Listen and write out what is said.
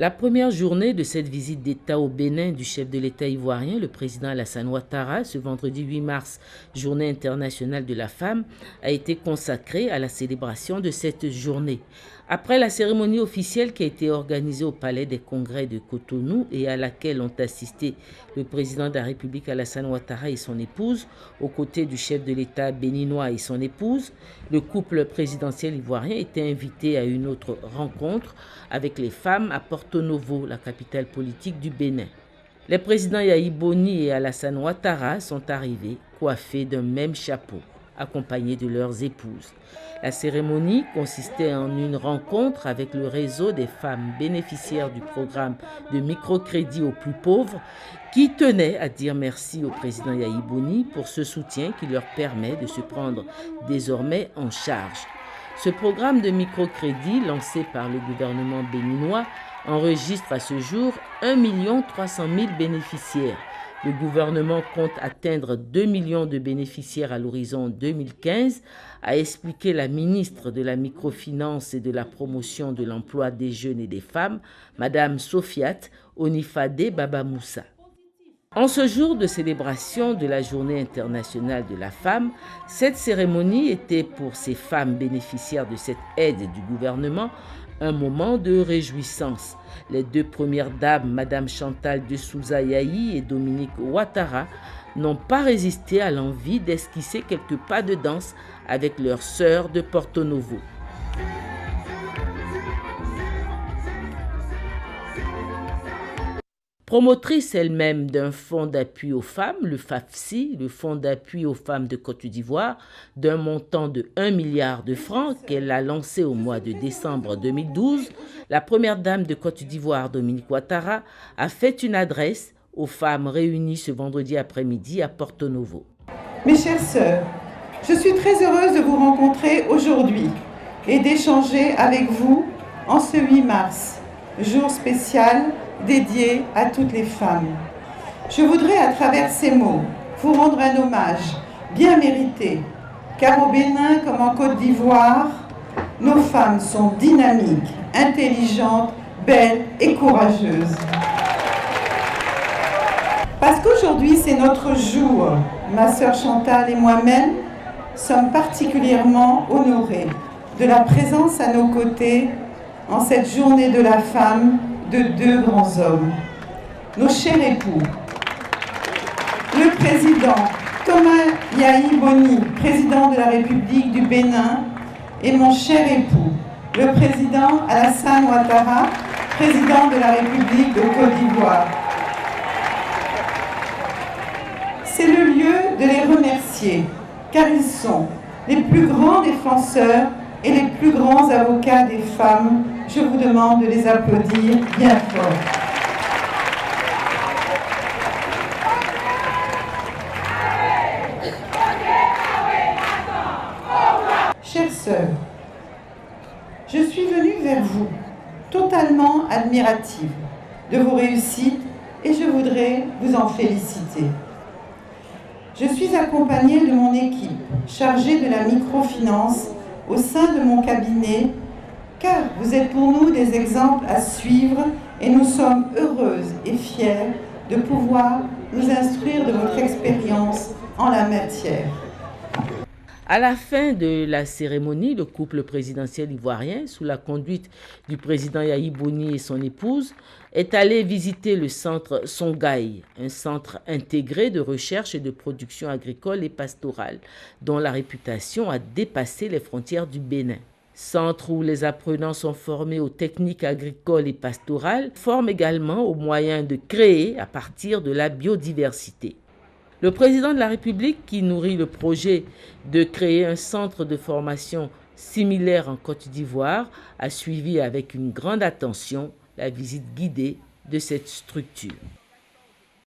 La première journée de cette visite d'État au Bénin du chef de l'État ivoirien, le président Alassane Ouattara, ce vendredi 8 mars, journée internationale de la femme, a été consacrée à la célébration de cette journée. Après la cérémonie officielle qui a été organisée au Palais des Congrès de Cotonou et à laquelle ont assisté le président de la République Alassane Ouattara et son épouse, aux côtés du chef de l'État béninois et son épouse, le couple présidentiel ivoirien était invité à une autre rencontre avec les femmes à Porto Novo, la capitale politique du Bénin. Les présidents Yahi Boni et Alassane Ouattara sont arrivés coiffés d'un même chapeau, accompagnés de leurs épouses. La cérémonie consistait en une rencontre avec le réseau des femmes bénéficiaires du programme de microcrédit aux plus pauvres qui tenait à dire merci au président Yahi Boni pour ce soutien qui leur permet de se prendre désormais en charge. Ce programme de microcrédit lancé par le gouvernement béninois enregistre à ce jour 1 300 000 bénéficiaires. Le gouvernement compte atteindre 2 millions de bénéficiaires à l'horizon 2015, a expliqué la ministre de la Microfinance et de la Promotion de l'Emploi des Jeunes et des Femmes, Madame Sofiat Onifade Babamoussa. En ce jour de célébration de la Journée internationale de la femme, cette cérémonie était pour ces femmes bénéficiaires de cette aide du gouvernement un moment de réjouissance. Les deux premières dames, Madame Chantal de Souza Yahi et Dominique Ouattara, n'ont pas résisté à l'envie d'esquisser quelques pas de danse avec leurs sœurs de Porto Novo. Promotrice elle-même d'un fonds d'appui aux femmes, le FAFSI, le fonds d'appui aux femmes de Côte d'Ivoire, d'un montant de 1 milliard de francs qu'elle a lancé au mois de décembre 2012, la première dame de Côte d'Ivoire, Dominique Ouattara, a fait une adresse aux femmes réunies ce vendredi après-midi à Porto Novo. Mes chères sœurs, je suis très heureuse de vous rencontrer aujourd'hui et d'échanger avec vous en ce 8 mars, jour spécial dédié à toutes les femmes. Je voudrais à travers ces mots vous rendre un hommage bien mérité, car au Bénin comme en Côte d'Ivoire, nos femmes sont dynamiques, intelligentes, belles et courageuses. Parce qu'aujourd'hui c'est notre jour, ma sœur Chantal et moi-même sommes particulièrement honorés de la présence à nos côtés en cette journée de la femme de deux grands hommes, nos chers époux, le président Thomas Yahi Boni, président de la République du Bénin, et mon cher époux, le président Alassane Ouattara, président de la République de Côte d'Ivoire. C'est le lieu de les remercier, car ils sont les plus grands défenseurs et les plus grands avocats des femmes. Je vous demande de les applaudir bien fort. Chères sœurs, je suis venue vers vous, totalement admirative de vos réussites et je voudrais vous en féliciter. Je suis accompagnée de mon équipe chargée de la microfinance au sein de mon cabinet, car vous êtes pour nous des exemples à suivre et nous sommes heureuses et fières de pouvoir nous instruire de votre expérience en la matière. À la fin de la cérémonie, le couple présidentiel ivoirien, sous la conduite du président Yahi Boni et son épouse, est allé visiter le centre Songhai, un centre intégré de recherche et de production agricole et pastorale, dont la réputation a dépassé les frontières du Bénin. Centre où les apprenants sont formés aux techniques agricoles et pastorales, forment également aux moyens de créer à partir de la biodiversité. Le président de la République, qui nourrit le projet de créer un centre de formation similaire en Côte d'Ivoire, a suivi avec une grande attention la visite guidée de cette structure.